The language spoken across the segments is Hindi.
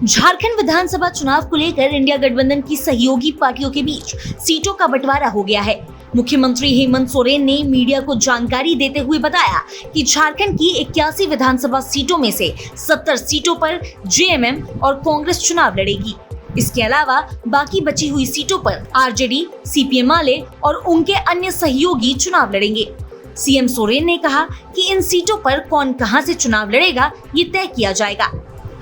झारखंड विधानसभा चुनाव को लेकर इंडिया गठबंधन की सहयोगी पार्टियों के बीच सीटों का बंटवारा हो गया है। मुख्यमंत्री हेमंत सोरेन ने मीडिया को जानकारी देते हुए बताया कि झारखंड की 81 विधानसभा सीटों में से 70 सीटों पर जेएमएम और कांग्रेस चुनाव लड़ेगी। इसके अलावा बाकी बची हुई सीटों पर आरजेडी, सीपीएम माले और उनके अन्य सहयोगी चुनाव लड़ेंगे। सीएम सोरेन ने कहा कि इन सीटों पर कौन कहां से चुनाव लड़ेगा ये तय किया जाएगा।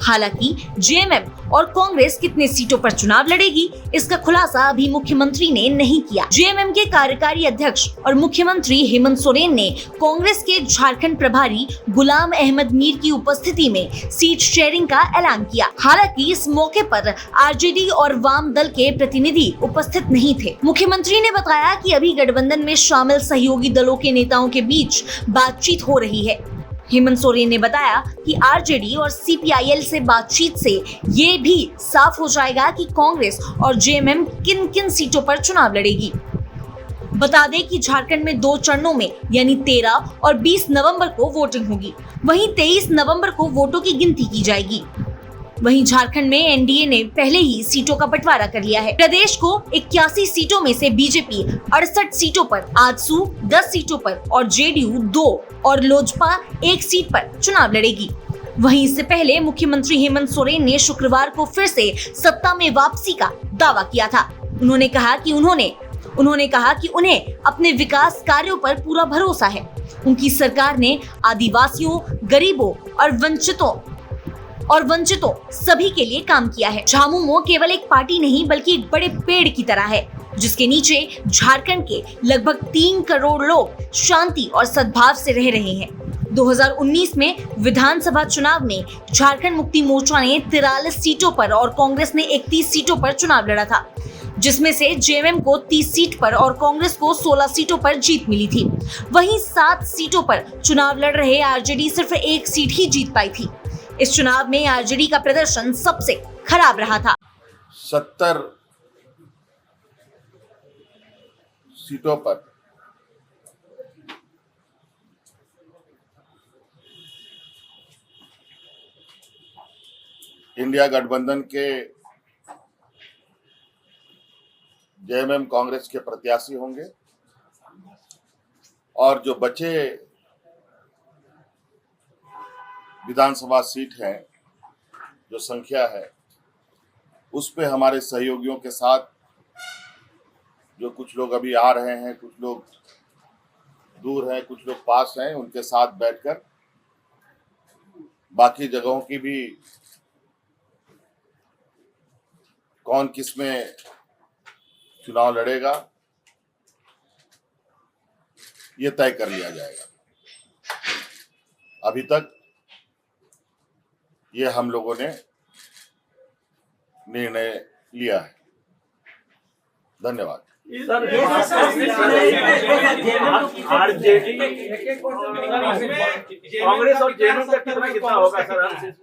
हालांकि जेएमएम और कांग्रेस कितने सीटों पर चुनाव लड़ेगी इसका खुलासा अभी मुख्यमंत्री ने नहीं किया। जेएमएम के कार्यकारी अध्यक्ष और मुख्यमंत्री हेमंत सोरेन ने कांग्रेस के झारखंड प्रभारी गुलाम अहमद मीर की उपस्थिति में सीट शेयरिंग का ऐलान किया। हालांकि इस मौके पर आरजेडी और वाम दल के प्रतिनिधि उपस्थित नहीं थे। मुख्यमंत्री ने बताया कि अभी गठबंधन में शामिल सहयोगी दलों के नेताओं के बीच बातचीत हो रही है। हेमंत सोरेन ने बताया कि आरजेडी और सीपीआईएल से बातचीत से ये भी साफ हो जाएगा कि कांग्रेस और जेएमएम किन किन सीटों पर चुनाव लड़ेगी। बता दें कि झारखंड में 2 चरणों में यानी 13 और 20 नवंबर को वोटिंग होगी। वहीं 23 नवंबर को वोटों की गिनती की जाएगी। वहीं झारखंड में एनडीए ने पहले ही सीटों का बंटवारा कर लिया है। प्रदेश को 81 सीटों में से बीजेपी 68 सीटों पर, आजसू 10 सीटों पर और जेडीयू 2 और लोजपा 1 सीट पर चुनाव लड़ेगी। वहीं इससे पहले मुख्यमंत्री हेमंत सोरेन ने शुक्रवार को फिर से सत्ता में वापसी का दावा किया था। उन्होंने कहा कि उन्हें अपने विकास कार्यों पर पूरा भरोसा है। उनकी सरकार ने आदिवासियों, गरीबों और वंचितों सभी के लिए काम किया है। झामुमो केवल एक पार्टी नहीं बल्कि एक बड़े पेड़ की तरह है, जिसके नीचे झारखंड के लगभग 3 करोड़ लोग शांति और सद्भाव से रह रहे हैं। 2019 में विधानसभा चुनाव में झारखंड मुक्ति मोर्चा ने 43 सीटों पर और कांग्रेस ने 31 सीटों पर चुनाव लड़ा था, जिसमें से जेएमएम को 30 सीट पर और कांग्रेस को 16 सीटों पर जीत मिली थी। वहीं 7 सीटों पर चुनाव लड़ रहे आरजेडी सिर्फ 1 सीट ही जीत पाई थी। इस चुनाव में आरजेडी का प्रदर्शन सबसे खराब रहा था। 70 सीटों पर इंडिया गठबंधन के जेएमएम कांग्रेस के प्रत्याशी होंगे और जो बचे विधानसभा सीट है, जो संख्या है, उस पे हमारे सहयोगियों के साथ जो कुछ लोग अभी आ रहे हैं, कुछ लोग दूर हैं, कुछ लोग पास हैं, उनके साथ बैठकर बाकी जगहों की भी कौन किस में चुनाव लड़ेगा ये तय कर लिया जाएगा। अभी तक ये हम लोगों ने निर्णय लिया है। धन्यवाद। कांग्रेस और जेएमएम का कितना होगा सर?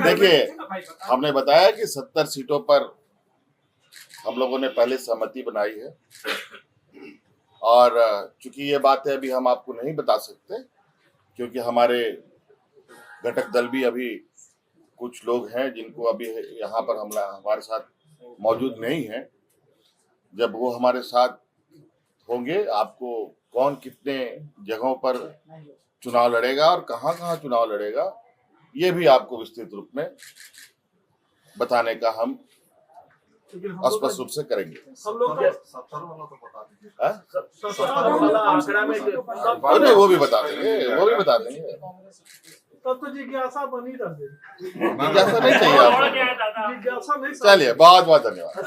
देखिए, हमने बताया कि 70 सीटों पर हम लोगों ने पहले सहमति बनाई है और चूंकि ये बात है अभी हम आपको नहीं बता सकते, क्योंकि हमारे घटक दल भी अभी कुछ लोग हैं जिनको अभी यहाँ पर हमारे साथ मौजूद नहीं है। जब वो हमारे साथ होंगे, आपको कौन कितने जगहों पर चुनाव लड़ेगा और कहाँ चुनाव लड़ेगा ये भी आपको विस्तृत रूप में बताने का हम स्पष्ट रूप से करेंगे। हम लोग वो भी बता देंगे। तब तो जिज्ञासा बनी रह गई। जिज्ञासा नहीं चाहिए आपको। जिज्ञासा नहीं। चलिए, बहुत बहुत धन्यवाद।